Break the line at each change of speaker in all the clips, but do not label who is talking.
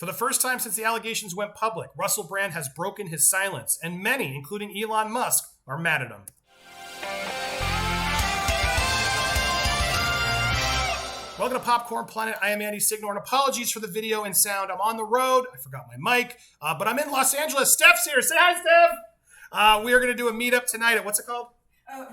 For the first time since the allegations went public, Russell Brand has broken his silence, and many, including Elon Musk, are mad at him. Welcome to Popcorn Planet. I am Andy Signor, and apologies for the video and sound. I'm on the road. I forgot my mic, but I'm in Los Angeles. Steph's here. Say hi, Steph. We are going to do a meetup tonight at, what's it called?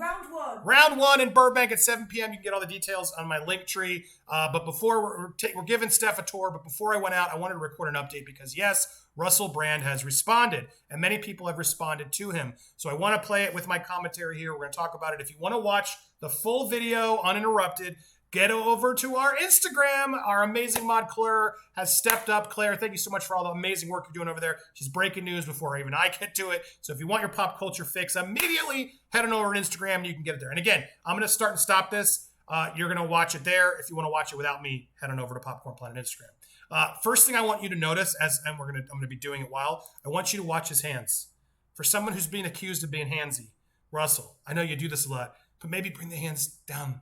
Round one.
Round one in Burbank at 7 p.m. You can get all the details on my link tree. But before we're giving Steph a tour, but before I went out, I wanted to record an update because, yes, Russell Brand has responded, and many people have responded to him. So I want to play it with my commentary here. We're going to talk about it. If you want to watch the full video uninterrupted, get over to our Instagram. Our amazing mod Claire has stepped up. Claire, thank you so much for all the amazing work you're doing over there. She's breaking news before even I get to it. So if you want your pop culture fix, immediately head on over to Instagram and you can get it there. And again, I'm going to start and stop this. You're going to watch it there. If you want to watch it without me, head on over to Popcorn Planet Instagram. First thing I want you to notice, I'm going to be doing it while, I want you to watch his hands. For someone who's being accused of being handsy, Russell, I know you do this a lot, but maybe bring the hands down.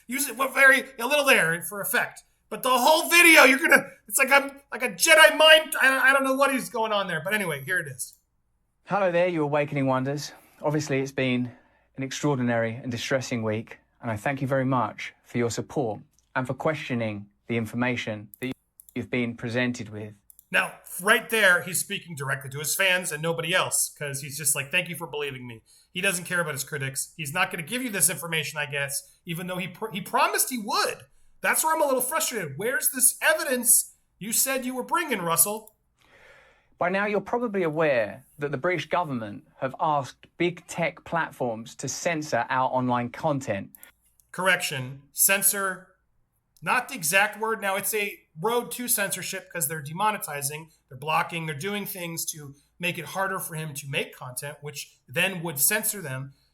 Use it a little there for effect. But the whole video, it's like I'm like a Jedi mind. I don't know what is going on there. But anyway, here it is.
Hello there, you awakening wonders. Obviously, it's been an extraordinary and distressing week. And I thank you very much for your support and for questioning the information that you've been presented with.
Now, right there, he's speaking directly to his fans and nobody else, because he's just like, thank you for believing me. He doesn't care about his critics. He's not going to give you this information, I guess, even though he promised he would. That's where I'm a little frustrated. Where's this evidence you said you were bringing, Russell?
By now, you're probably aware that the British government have asked big tech platforms to censor our online content.
Correction, censor, not the exact word. Now, it's a road to censorship because they're demonetizing, they're blocking, they're doing things to make it harder for him to make content, which then would censor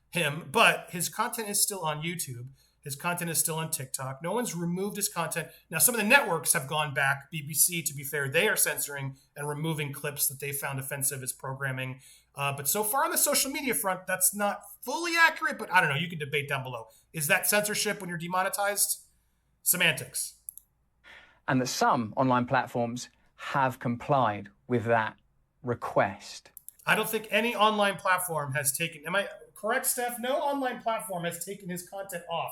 him. But his content is still on YouTube. His content is still on TikTok. No one's removed his content. Now, some of the networks have gone back. BBC, to be fair, they are censoring and removing clips that they found offensive as programming. But so far on the social media front, that's not fully accurate. But I don't know. You can debate down below. Is that censorship when you're demonetized? Semantics.
And that some online platforms have complied with that request.
I don't think any online platform has taken, am I correct, Steph? No online platform has taken his content off.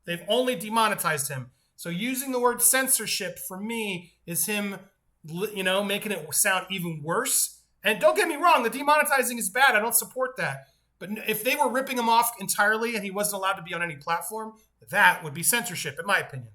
They've only demonetized him. So using the word censorship for me is him, making it sound even worse. And don't get me wrong, the demonetizing is bad. I don't support that. But if they were ripping him off entirely and he wasn't allowed to be on any platform, that would be censorship, in my opinion.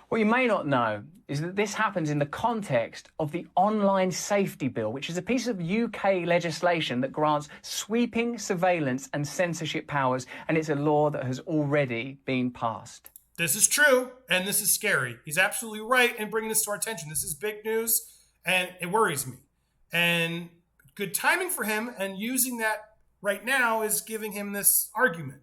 What you may not know is that this happens in the context of the Online Safety Bill, which is a piece of UK legislation that grants sweeping surveillance and censorship powers, and it's a law that has already been passed.
This is true, and this is scary. He's absolutely right in bringing this to our attention. This is big news, and it worries me. And good timing for him, and using that right now is giving him this argument.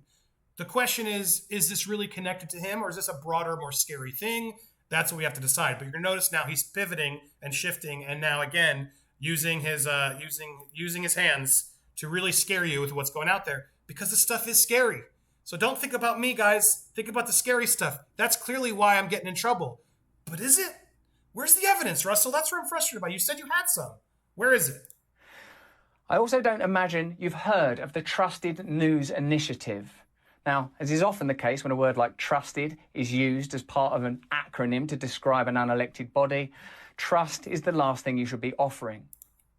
The question is this really connected to him, or is this a broader, more scary thing? That's what we have to decide. But you're going to notice now he's pivoting and shifting, and now again using his hands to really scare you with what's going out there, because the stuff is scary. So don't think about me, guys. Think about the scary stuff. That's clearly why I'm getting in trouble. But is it? Where's the evidence, Russell? That's what I'm frustrated by. You said you had some. Where is it?
I also don't imagine you've heard of the Trusted News Initiative. Now, as is often the case when a word like trusted is used as part of an acronym to describe an unelected body, trust is the last thing you should be offering.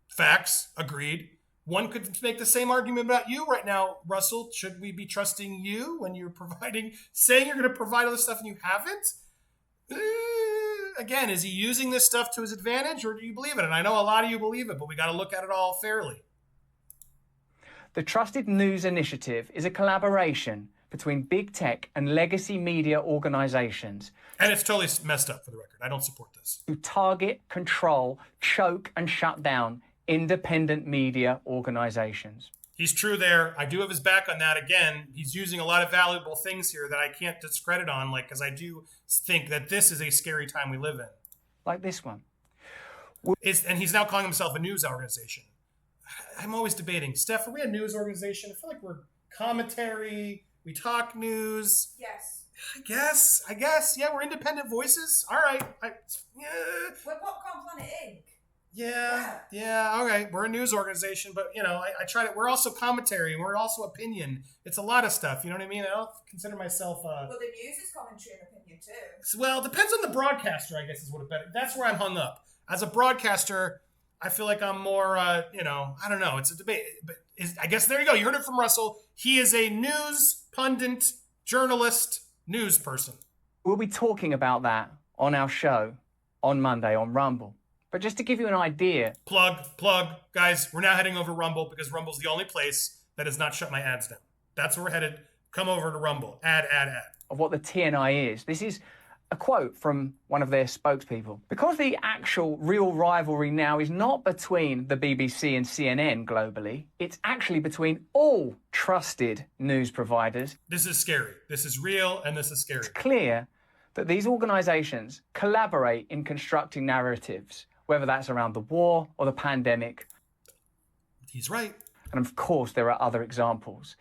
Facts. Agreed. One could make the same argument about you right now, Russell. Should we be trusting you when you're saying you're going to provide all this stuff and you haven't? Again, is he using this stuff to his advantage, or do you believe it? And I know a lot of you believe it, but we got to look at it all fairly.
The Trusted News Initiative is a collaboration between big tech and legacy media organizations.
And it's totally messed up, for the record. I don't support this.
To target, control, choke, and shut down independent media organizations.
He's true there. I do have his back on that. Again, he's using a lot of valuable things here that I can't discredit on, because I do think that this is a scary time we live in.
Like this one.
And he's now calling himself a news organization. I'm always debating, Steph, are we a news organization? I feel like we're commentary. We talk news.
Yes.
I guess. Yeah, we're independent voices. All right. Yeah.
We're Popcorn Planet Inc.
Yeah. All right. We're a news organization, but I try to. We're also commentary, and we're also opinion. It's a lot of stuff. You know what I mean? I don't consider myself.
But the news is commentary and opinion too.
Well, it depends on the broadcaster, I guess is what it better. That's where I'm hung up. As a broadcaster, I feel like I'm more. I don't know. It's a debate, but I guess there you go. You heard it from Russell. He is a news pundit, journalist, news person.
We'll be talking about that on our show on Monday on Rumble. But just to give you an idea...
Plug. Guys, we're now heading over Rumble because Rumble's the only place that has not shut my ads down. That's where we're headed. Come over to Rumble. Ad.
Of what the TNI is. This is a quote from one of their spokespeople. Because the actual real rivalry now is not between the BBC and CNN globally, it's actually between all trusted news providers.
This is scary. This is real, and this is scary.
It's clear that these organisations collaborate in constructing narratives, whether that's around the war or the pandemic.
He's right.
And of course, there are other examples.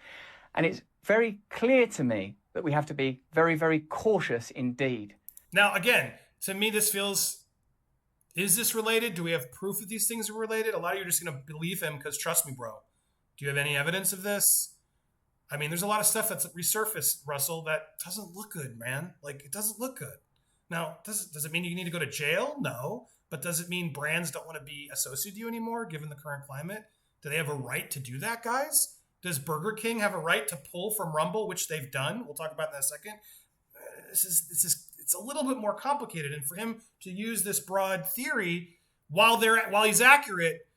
And it's very clear to me that we have to be very, very cautious indeed.
Now, again, to me, this feels, is this related? Do we have proof that these things are related? A lot of you are just going to believe him because trust me, bro. Do you have any evidence of this? I mean, there's a lot of stuff that's resurfaced, Russell, that doesn't look good, man. Like, it doesn't look good. Now, does it mean you need to go to jail? No. But does it mean brands don't want to be associated with you anymore, given the current climate? Do they have a right to do that, guys? Does Burger King have a right to pull from Rumble, which they've done? We'll talk about that in a second. It's a little bit more complicated, and for him to use this broad theory while he's accurate,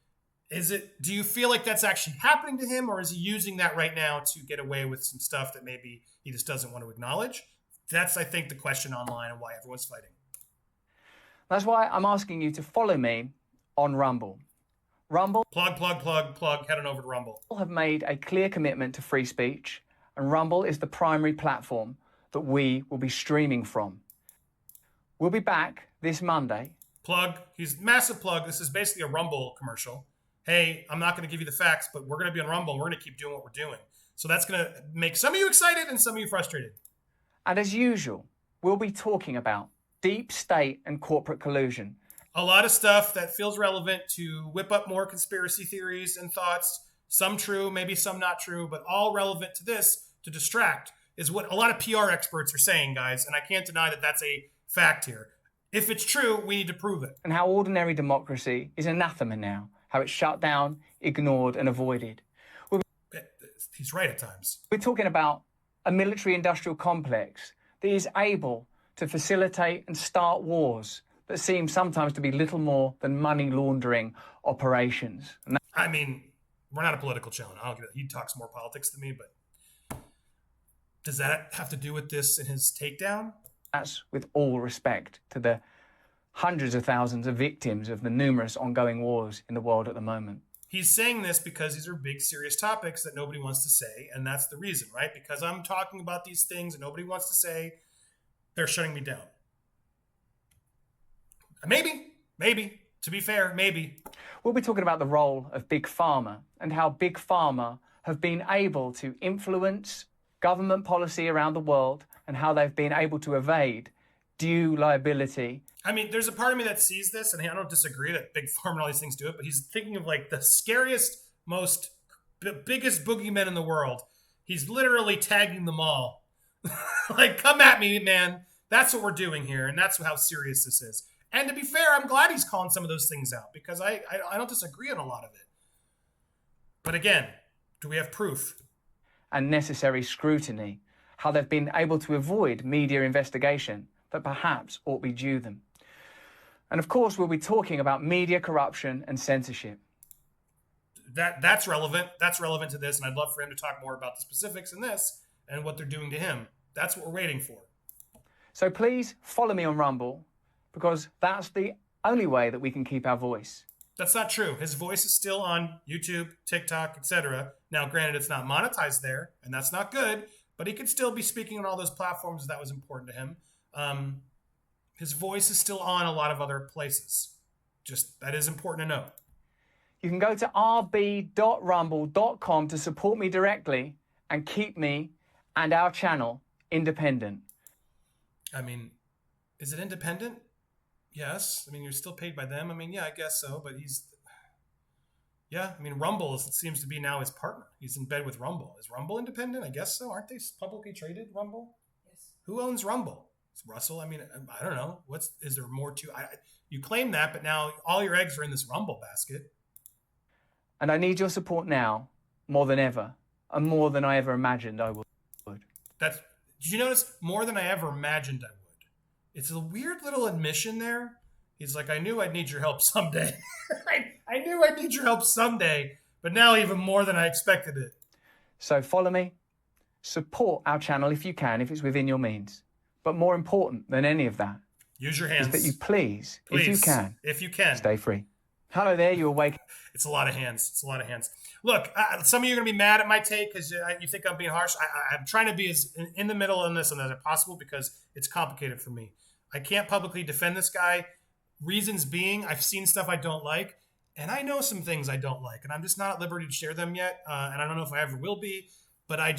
do you feel like that's actually happening to him, or is he using that right now to get away with some stuff that maybe he just doesn't want to acknowledge? That's, I think, the question online and why everyone's fighting.
That's why I'm asking you to follow me on Rumble. Rumble.
Plug. Head on over to Rumble.
Have made a clear commitment to free speech, and Rumble is the primary platform that we will be streaming from. We'll be back this Monday.
Plug. He's massive plug. This is basically a Rumble commercial. Hey, I'm not going to give you the facts, but we're going to be on Rumble and we're going to keep doing what we're doing. So that's going to make some of you excited and some of you frustrated.
And as usual, we'll be talking about deep state and corporate collusion.
A lot of stuff that feels relevant to whip up more conspiracy theories and thoughts. Some true, maybe some not true, but all relevant to this to distract is what a lot of PR experts are saying, guys. And I can't deny that that's a fact here. If it's true, we need to prove it.
And how ordinary democracy is anathema now. How it's shut down, ignored, and avoided.
He's right at times.
We're talking about a military-industrial complex that is able to facilitate and start wars that seem sometimes to be little more than money laundering operations.
I mean, we're not a political channel. I don't get it. He talks more politics than me, but does that have to do with this and his takedown?
That's with all respect to the hundreds of thousands of victims of the numerous ongoing wars in the world at the moment.
He's saying this because these are big, serious topics that nobody wants to say, and that's the reason, right? Because I'm talking about these things and nobody wants to say, they're shutting me down. Maybe. To be fair, maybe.
We'll be talking about the role of Big Pharma and how Big Pharma have been able to influence government policy around the world and how they've been able to evade due liability.
I mean, there's a part of me that sees this, and I don't disagree that Big Pharma and all these things do it, but he's thinking of like the scariest, biggest boogeymen in the world. He's literally tagging them all. Like, come at me, man. That's what we're doing here, and that's how serious this is. And to be fair, I'm glad he's calling some of those things out because I don't disagree on a lot of it. But again, do we have proof?
And necessary scrutiny, how they've been able to avoid media investigation that perhaps ought be due them. And of course, we'll be talking about media corruption and censorship.
That's relevant. That's relevant to this, and I'd love for him to talk more about the specifics in this and what they're doing to him. That's what we're waiting for.
So please follow me on Rumble, because that's the only way that we can keep our voice.
That's not true. His voice is still on YouTube, TikTok, etc. Now, granted, it's not monetized there, and that's not good, but he could still be speaking on all those platforms if that was important to him. His voice is still on a lot of other places. Just, that is important to know.
You can go to rb.rumble.com to support me directly and keep me and our channel independent.
I mean, is it independent? Yes. I mean, you're still paid by them. I mean, yeah, I guess so. But yeah. I mean, Rumble seems to be now his partner. He's in bed with Rumble. Is Rumble independent? I guess so. Aren't they publicly traded? Rumble.
Yes.
Who owns Rumble? It's Russell. I mean, I don't know. Is there more to? You claim that, but now all your eggs are in this Rumble basket.
And I need your support now more than ever, and more than I ever imagined I would.
Did you notice? More than I ever imagined I would. It's a weird little admission there. He's like, I knew I'd need your help someday. I knew I'd need your help someday, but now even more than I expected it.
So follow me, support our channel if you can, if it's within your means. But more important than any of that,
use your hands.
is that you please, if you can, stay free. Hello there, you awake.
It's a lot of hands. It's a lot of hands. Look, some of you are going to be mad at my take because you think I'm being harsh. I'm trying to be as in the middle on this as possible because it's complicated for me. I can't publicly defend this guy. Reasons being, I've seen stuff I don't like, and I know some things I don't like, and I'm just not at liberty to share them yet, and I don't know if I ever will be, but I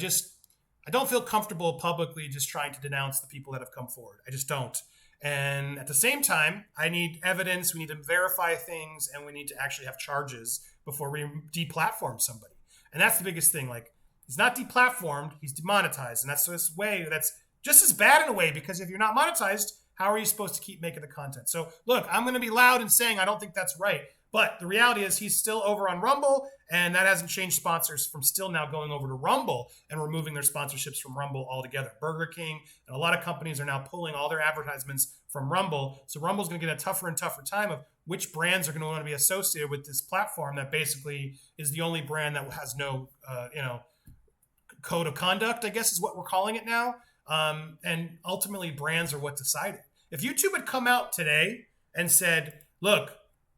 don't feel comfortable publicly just trying to denounce the people that have come forward. I just don't. And at the same time, I need evidence, we need to verify things, and we need to actually have charges before we deplatform somebody. And that's the biggest thing. Like, he's not deplatformed, he's demonetized, and that's this way that's just as bad in a way, because if you're not monetized, how are you supposed to keep making the content? So look, I'm going to be loud in saying I don't think that's right. But the reality is he's still over on Rumble, and that hasn't changed sponsors from still now going over to Rumble and removing their sponsorships from Rumble altogether. Burger King and a lot of companies are now pulling all their advertisements from Rumble. So Rumble's going to get a tougher and tougher time of which brands are going to want to be associated with this platform that basically is the only brand that has no, code of conduct, I guess is what we're calling it now. And ultimately, brands are what decide it. If YouTube had come out today and said, look,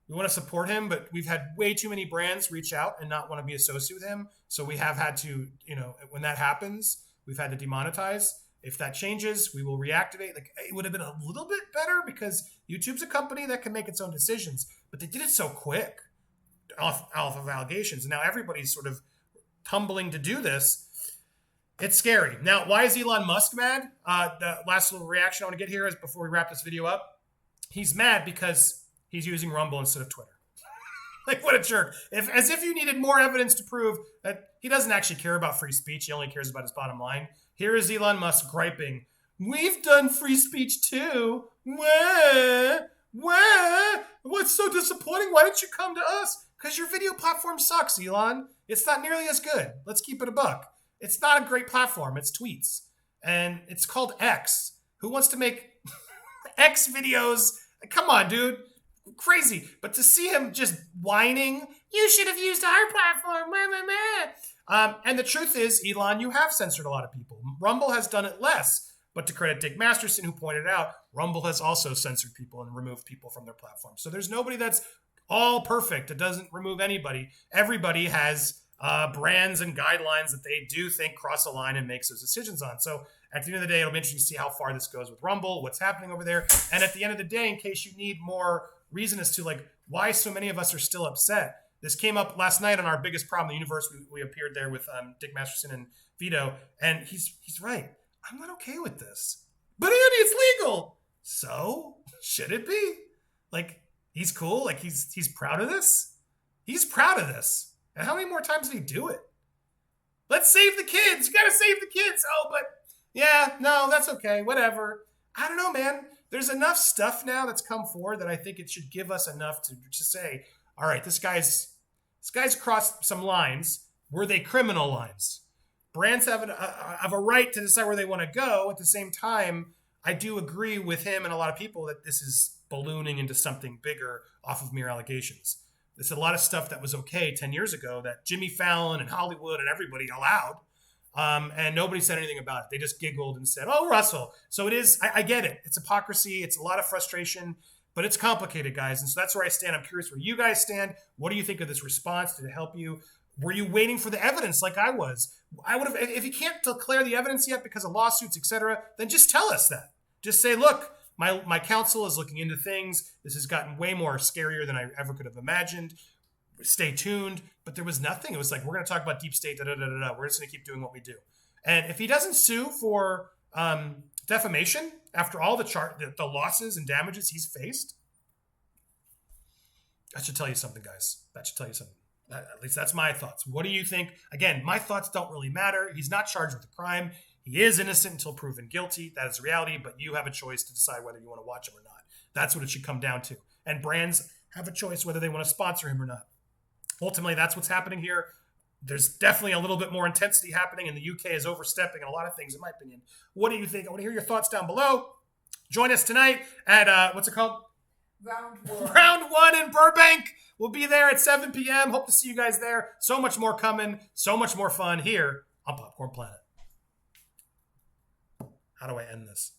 we want to support him, but we've had way too many brands reach out and not want to be associated with him. So we have had to, when that happens, we've had to demonetize. If that changes, we will reactivate. Like, it would have been a little bit better because YouTube's a company that can make its own decisions, but they did it so quick off of allegations. And now everybody's sort of tumbling to do this. It's scary. Now, why is Elon Musk mad? The last little reaction I want to get here is before we wrap this video up. He's mad because he's using Rumble instead of Twitter. Like, what a jerk. As if you needed more evidence to prove that he doesn't actually care about free speech. He only cares about his bottom line. Here is Elon Musk griping, we've done free speech too. What's so disappointing? Why didn't you come to us? Because your video platform sucks, Elon. It's not nearly as good. Let's keep it a buck. It's not a great platform. It's tweets. And it's called X. Who wants to make X videos? Come on, dude. Crazy. But to see him just whining, you should have used our platform. And the truth is, Elon, you have censored a lot of people. Rumble has done it less. But to credit Dick Masterson, who pointed out, Rumble has also censored people and removed people from their platform. So there's nobody that's all perfect. It doesn't remove anybody. Everybody has brands and guidelines that they do think cross a line and makes those decisions on. So at the end of the day, it'll be interesting to see how far this goes with Rumble, what's happening over there. And at the end of the day, in case you need more reason as to like why so many of us are still upset, this came up last night on our biggest problem in the universe. We appeared there with Dick Masterson and Vito, and he's right. I'm not okay with this. But Andy, it's legal. So should it be? Like, he's cool. Like, he's proud of this. He's proud of this. And how many more times did he do it? Let's save the kids. You got to save the kids. Oh, but yeah, no, that's okay. Whatever. I don't know, man. There's enough stuff now that's come forward that I think it should give us enough to say, all right, this guy's crossed some lines. Were they criminal lines? Brands have a right to decide where they want to go. At the same time, I do agree with him and a lot of people that this is ballooning into something bigger off of mere allegations. There's a lot of stuff that was okay 10 years ago that Jimmy Fallon and Hollywood and everybody allowed. And nobody said anything about it. They just giggled and said, oh, Russell. So it is, I get it. It's hypocrisy. It's a lot of frustration, but it's complicated, guys. And so that's where I stand. I'm curious where you guys stand. What do you think of this response? Did it help you? Were you waiting for the evidence like I was? I would have, if you can't declare the evidence yet because of lawsuits, etc., then just tell us that. Just say, look, my counsel is looking into things. This has gotten way more scarier than I ever could have imagined. Stay tuned. But there was nothing. It was like, we're going to talk about deep state, We're just going to keep doing what we do. And if he doesn't sue for defamation after all the losses and damages he's faced? That should tell you something, guys. That should tell you something. At least that's my thoughts. What do you think? Again, my thoughts don't really matter. He's not charged with a crime. He is innocent until proven guilty. That is reality, but you have a choice to decide whether you want to watch him or not. That's what it should come down to. And brands have a choice whether they want to sponsor him or not. Ultimately, that's what's happening here. There's definitely a little bit more intensity happening, and the UK is overstepping in a lot of things, in my opinion. What do you think? I want to hear your thoughts down below. Join us tonight at, what's it called?
Round 1.
Round 1 in Burbank. We'll be there at 7 p.m. Hope to see you guys there. So much more coming. So much more fun here on Popcorn Planet. How do I end this?